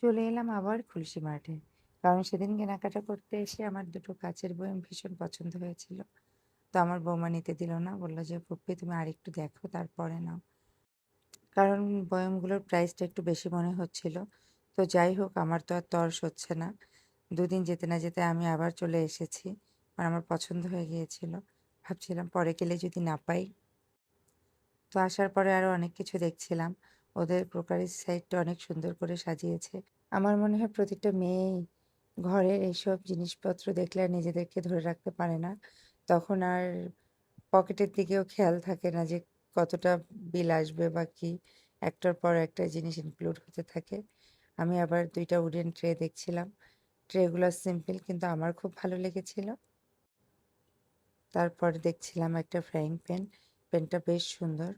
চলে এলাম আবার খুলশী মার্টে। কারণ সেদিন কেনাকাটা করতে এসে আমার দুটো কাঁচের বয়াম ভীষণ পছন্দ হয়েছিল। তো আমার বৌমা নিতে দিল না। বলল যে, "ফুপ্পি তুমি আরেকটু দেখো তারপরে নাও।" কারণ বয়ামগুলোর প্রাইসটা একটু বেশি মনে হচ্ছিল। তো যাই হোক আমার তো আর তর্স হচ্ছে না। ২ দিন যেতে না যেতে আমি আবার চলে এসেছি। আর আমার পছন্দ হয়ে গিয়েছিল। ভাবছিলাম পরে গেলে যদি না পাই। তো আসার পরে আরো অনেক কিছু দেখছিলাম। ওদের ক্রোকারি সাইডটা অনেক সুন্দর করে সাজিয়েছে। আমার মনে হয় প্রতিটা মেয়েই ঘরের এইসব জিনিসপত্র দেখলে আর নিজেদেরকে ধরে রাখতে পারে না। তখন আর পকেটের দিকেও খেয়াল থাকে না যে কতটা বিল আসবে বা কি। একটার পর একটা জিনিস ইনক্লুড হতে থাকে। আমি আবার ২ টা উডেন ট্রে দেখছিলাম। ট্রেগুলো সিম্পল কিন্তু আমার খুব ভালো লেগেছিল। তারপর দেখছিলাম একটা ফ্রাইং প্যান। প্যানটা বেশ সুন্দর।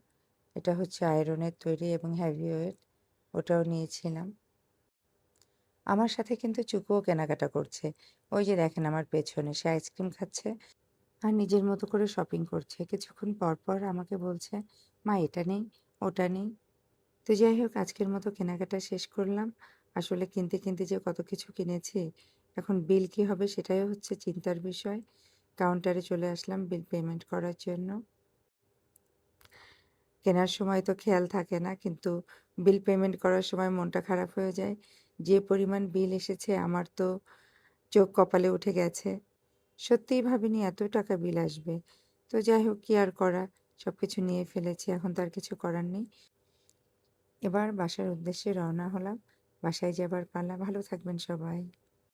এটা হচ্ছে আয়রনের তৈরি এবং হেভি ওয়েট। ওটাও নিয়েছিলাম। আমার সাথে কিন্তু চুকুও কেনাকাটা করছে। ওই যে দেখেন আমার পেছনে সে আইসক্রিম খাচ্ছে আর নিজের মতো করে শপিং করছে। কিছুক্ষণ পর, পর আমাকে বলছে, "মা এটা নেই, ওটা নেই।" তো যাই হোক আজকের মতো কেনাকাটা শেষ করলাম। আসলে কিনতে, কিনতে যে কত কিছু কিনেছি, এখন বিল কী হবে সেটাই হচ্ছে চিন্তার বিষয়। কাউন্টারে চলে আসলাম বিল পেমেন্ট করার জন্য। কেনার সময় তো খেয়াল থাকে না, কিন্তু বিল পেমেন্ট করার সময় মনটা খারাপ হয়ে যায়। যে পরিমাণ বিল এসেছে আমার তো চোখ কপালে উঠে গেছে। সত্যিই ভাবিনি এত টাকা বিল আসবে। তো যাই হোক কি আর করা, সবকিছু নিয়ে ফেলেছি, এখন তো আর কিছু করার নেই। এবার বাসার উদ্দেশ্যে রওনা হলাম। বাসায় যাবার পালা। ভালো থাকবেন সবাই।